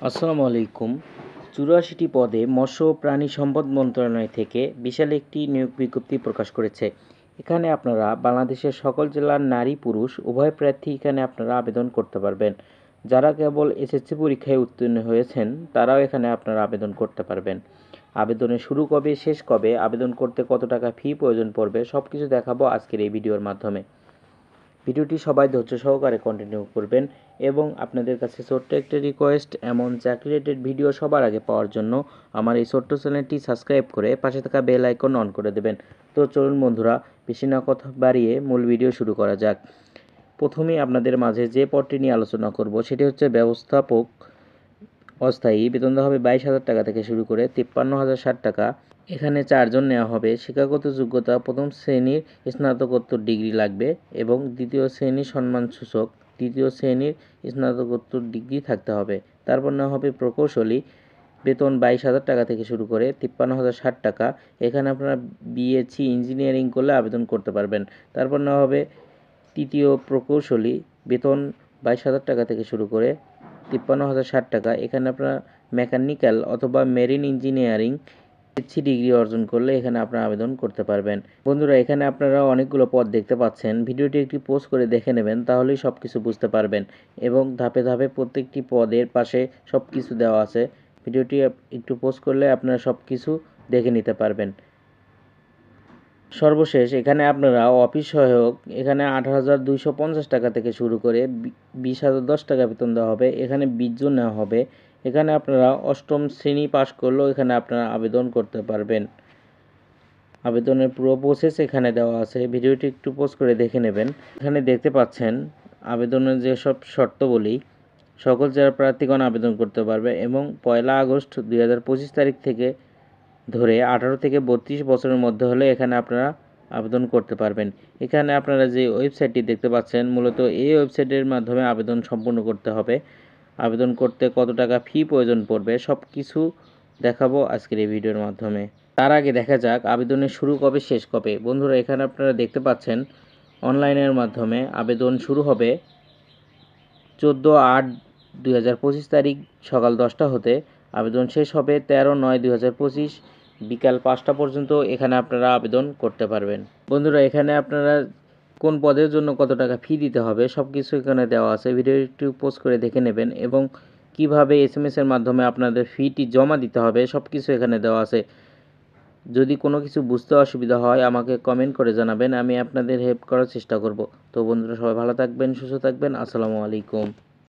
আসসালামু আলাইকুম। ৮৪টি পদে মৎস্য ও প্রাণী সম্পদ মন্ত্রণালয় থেকে বিশাল একটি নিয়োগ বিজ্ঞপ্তি প্রকাশ করেছে। এখানে আপনারা বাংলাদেশের সকল জেলার নারী পুরুষ উভয় প্রার্থী এখানে আপনারা আবেদন করতে পারবেন। যারা কেবল এসএসসি পরীক্ষায় উত্তীর্ণ হয়েছেন তারাও এখানে আপনারা আবেদন করতে পারবেন। আবেদনের শুরু কবে, শেষ কবে, আবেদন করতে কত টাকা ফি প্রয়োজন পড়বে সব কিছু দেখাবো আজকের এই ভিডিওর মাধ্যমে। ভিডিওটি সবাই ধৈর্য সহকারে কন্টিনিউ করবেন এবং আপনাদের কাছে ছোট্ট একটা রিকোয়েস্ট, এমন চাকরি রিলেটেড ভিডিও সবার আগে পাওয়ার জন্য আমার এই ছোট্ট চ্যানেলটি সাবস্ক্রাইব করে পাশে থাকা বেল আইকন অন করে দেবেন। তো চলুন বন্ধুরা, বেশি না কথা বাড়িয়ে মূল ভিডিও শুরু করা যাক। প্রথমেই আপনাদের মাঝে যে পদটি নিয়ে আলোচনা করব সেটি হচ্ছে ব্যবস্থাপক অস্থায়ী। বেতন দেওয়া হবে 22,000 টাকা থেকে শুরু করে 53,060 টাকা। এখানে 4 জন নেওয়া হবে। শিক্ষাগত যোগ্যতা প্রথম শ্রেণীর স্নাতকোত্তর ডিগ্রি লাগবে এবং দ্বিতীয় শ্রেণীর সম্মানসূচক তৃতীয় শ্রেণীর স্নাতকোত্তর ডিগ্রি থাকতে হবে। তারপর নেওয়া হবে প্রকৌশলী। বেতন 22,000 টাকা থেকে শুরু করে 53,060 টাকা। এখানে আপনারা বিএসসি ইঞ্জিনিয়ারিং করলে আবেদন করতে পারবেন। তারপর নেওয়া হবে তৃতীয় প্রকৌশলী। বেতন 22,000 টাকা থেকে শুরু করে 53,060 টাকা। এখানে আপনারা মেকানিক্যাল অথবা মেরিন ইঞ্জিনিয়ারিং পিএইচডি ডিগ্রি অর্জন করলে এখানে আপনারা আবেদন করতে পারবেন। বন্ধুরা, এখানে আপনারা অনেকগুলো পদ দেখতে পাচ্ছেন। ভিডিওটি একটি পজ করে দেখে নেবেন, তাহলেই সব কিছু বুঝতে পারবেন এবং ধাপে ধাপে প্রত্যেকটি পদের পাশে সব কিছু দেওয়া আছে। ভিডিওটি একটু পজ করলে আপনারা সব কিছু দেখে নিতে পারবেন। সর্বশেষ এখানে আপনারা অফিস সহায়ক এখানে 18,250 টাকা থেকে শুরু করে 20,010 টাকা বেতন দেওয়া হবে। এখানে 20 জন নেওয়া হবে। এখানে আপনারা অষ্টম শ্রেণী পাস করলেও এখানে আপনারা আবেদন করতে পারবেন। আবেদনের পুরো প্রসেস এখানে দেওয়া আছে। ভিডিওটি একটু পজ করে দেখে নেবেন। এখানে দেখতে পাচ্ছেন আবেদনের যেসব শর্তাবলী। সকল জেলার প্রার্থীগণ আবেদন করতে পারবে এবং 1 আগস্ট 2025 তারিখ থেকে ধরে 18 থেকে 32 বছরের মধ্যে হলে এখানে আপনারা আবেদন করতে পারবেন। এখানে আপনারা যে ওয়েবসাইটটি দেখতে পাচ্ছেন, মূলত এই ওয়েবসাইটের মাধ্যমে আবেদন সম্পূর্ণ করতে হবে। আবেদন করতে কত টাকা ফি প্রয়োজন পড়বে সব কিছু দেখাবো আজকের এই ভিডিওর মাধ্যমে। তার আগে দেখা যাক আবেদনের শুরু কবে, শেষ কবে। বন্ধুরা, এখানে আপনারা দেখতে পাচ্ছেন অনলাইনের মাধ্যমে আবেদন শুরু হবে 14/8/2025 তারিখ সকাল 10টা হতে। আবেদন শেষ হবে 13/9/2025 বিকাল 5টা পর্যন্ত। এখানে আপনারা আবেদন করতে পারবেন। বন্ধুরা, এখানে আপনারা কোন পদের জন্য কত টাকা ফি দিতে হবে সব কিছু এখানে দেওয়া আছে। ভিডিও একটু পোস্ট করে দেখে নেবেন এবং কিভাবে এসএমএস এর মাধ্যমে আপনাদের ফিটি জমা দিতে হবে সব কিছু এখানে দেওয়া আছে। যদি কোনো কিছু বুঝতে অসুবিধা হয় আমাকে কমেন্ট করে জানাবেন, আমি আপনাদের হেল্প করার চেষ্টা করব। তো বন্ধুরা, সবাই ভালো থাকবেন, সুস্থ থাকবেন। আসসালামু আলাইকুম।